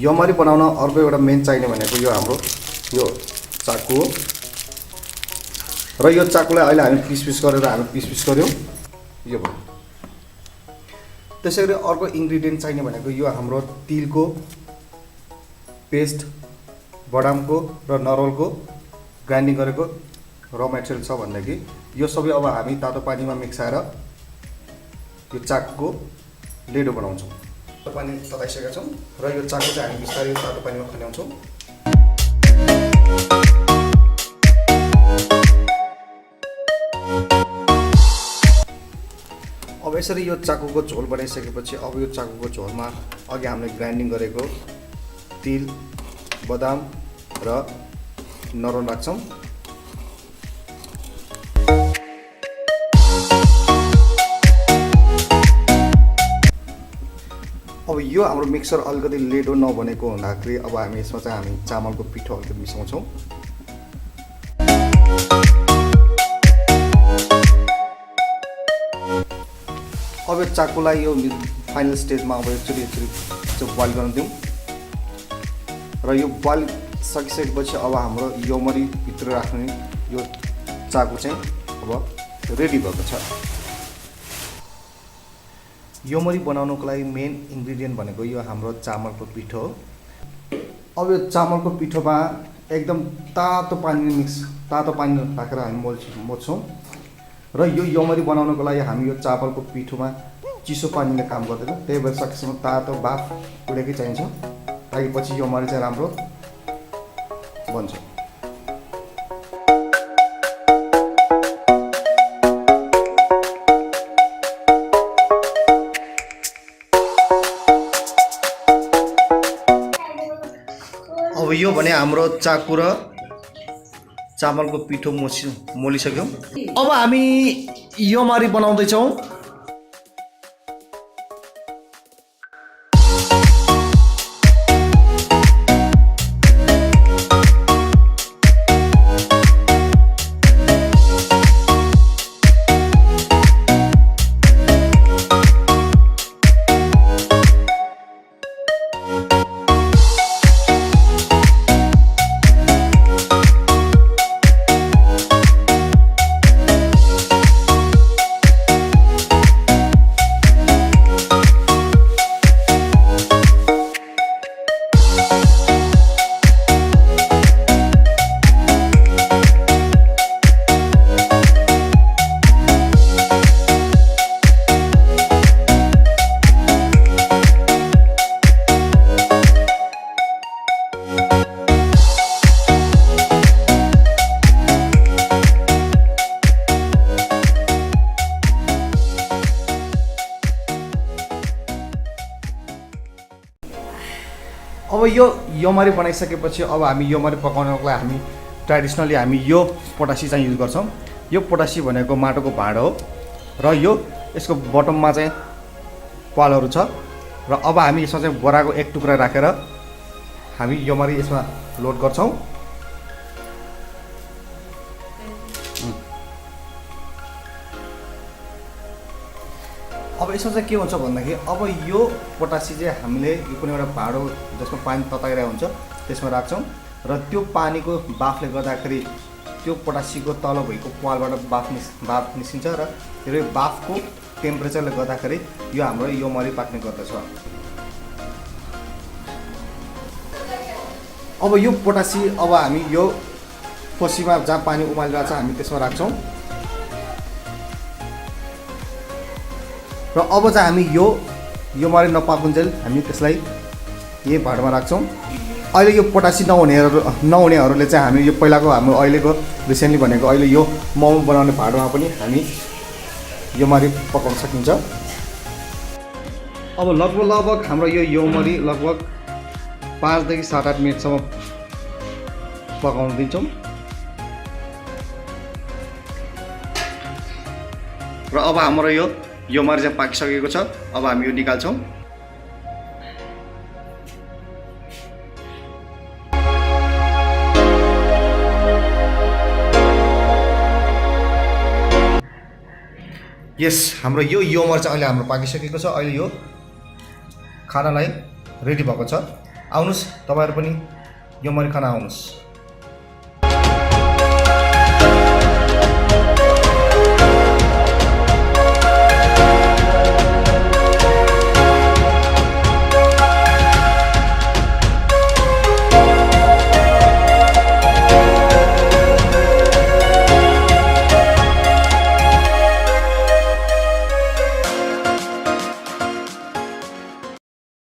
योमरी बनाउन अर्को एउटा मेन चाहिने भनेको यो हाम्रो यो चाकु हो र यो चाकुलाई अहिले हामी पिस गरेर हामी पिस गर्यौं यो भयो। त्यसैगरी अर्को इन्ग्रेडिएन्ट चाहिने भनेको यो हाम्रो तिलको पेस्ट, बदामको र नरवलको ग्राइन्डिङ गरेको र मेटेरियल छ भनेदेखि यो सबै अब हामी तातो पानीमा मिक्साएर यो चाकुको लेडो बनाउँछौँ। तातो पानी तताइसकेका छौँ र यो चाकु चाहिँ हामी बिस्तारै तातो पानीमा खन्याउँछौँ। अब यसरी यो चाकुको झोल बनाइसकेपछि अब यो चाकुको झोलमा अघि हामीले ग्राइन्डिङ गरेको तिल, बदाम र नरवल राख्छौँ। अब यो हाम्रो मिक्सर अलिकति लेडो नबनेको हुँदाखेरि अब हामी यसमा चाहिँ हामी चामलको पिठो अलिकति मिसाउँछौँ। अब यो चाकुलाई यो फाइनल स्टेजमा अब एकचोटि बोइल गर्न दिउँ र यो बोइल सकिसकेपछि अब हाम्रो योमरी भित्र राख्ने यो चाकु चाहिँ अब रेडी भएको छ। योमरी बनाउनको लागि मेन इन्ग्रेडिएन्ट भनेको यो हाम्रो चामलको पिठो हो। अब यो चामलको पिठोमा एकदम तातो पानी राखेर हामी मोल्छौँ र यो योमरी बनाउनको लागि हामी यो चामलको पिठोमा चिसो पानीले काम गर्दैन, त्यही भएर सकेसम्म तातो भाप उडेकै चाहिन्छ ताकि पछि योमरी चाहिँ राम्रो बन्छ। अब यो भने हाम्रो चाकु र चामलको पिठो मोलिसक्यौँ। अब हामी योमरी बनाउँदैछौँ। अब यो योमरी बनाइसकेपछि अब हामी योमरी पकाउनको लागि हामी ट्रेडिसनली हामी यो पोटासी चाहिँ युज गर्छौँ। यो पोटासी भनेको माटोको भाँडो हो र यो यसको बटममा चाहिँ पालहरू छ र अब हामी यसमा चाहिँ बोराको एक टुक्रा राखेर हामी योमरी यसमा लोड गर्छौँ। अब यसमा चाहिँ के हुन्छ भन्दाखेरि अब यो पोटासी चाहिँ हामीले यो कुनै एउटा भाँडो जसमा पानी तताइरहेको हुन्छ त्यसमा राख्छौँ र त्यो पानीको बाफले गर्दाखेरि त्यो पोटासीको तल भएको पालबाट बाफ निस्किन्छ र त्यो बाफको टेम्परेचरले गर्दाखेरि यो हाम्रो योमरी पाक्ने गर्दछ। अब यो पोटासी अब हामी यो कोसीमा जहाँ पानी उमालिरहेको छ हामी त्यसमा राख्छौँ र अब चाहिँ हामी यो योमरी नपाकुन्जेल हामी त्यसलाई यही भाँडोमा राख्छौँ। अहिले यो पोटासी नहुनेहरूले चाहिँ हामी यो पहिलाको हाम्रो अहिलेको रिसेन्टली भनेको अहिले यो मोमो बनाउने भाँडोमा पनि हामी योमरी पकाउन सकिन्छ। अब लगभग हाम्रो यो योमरी लगभग 5 देखि 7-8 मिनटसम्म पकाउन दिन्छौँ र अब हाम्रो यो योमरी चाहिँ पाकिसकेको छ। अब हामी यो निकाल्छौँ। यस हाम्रो यो योमरी चाहिँ अहिले हाम्रो पाकिसकेको छ। अहिले यो खानालाई रेडी भएको छ। आउनुहोस्, तपाईँहरू पनि योमरी खाना आउनुहोस्।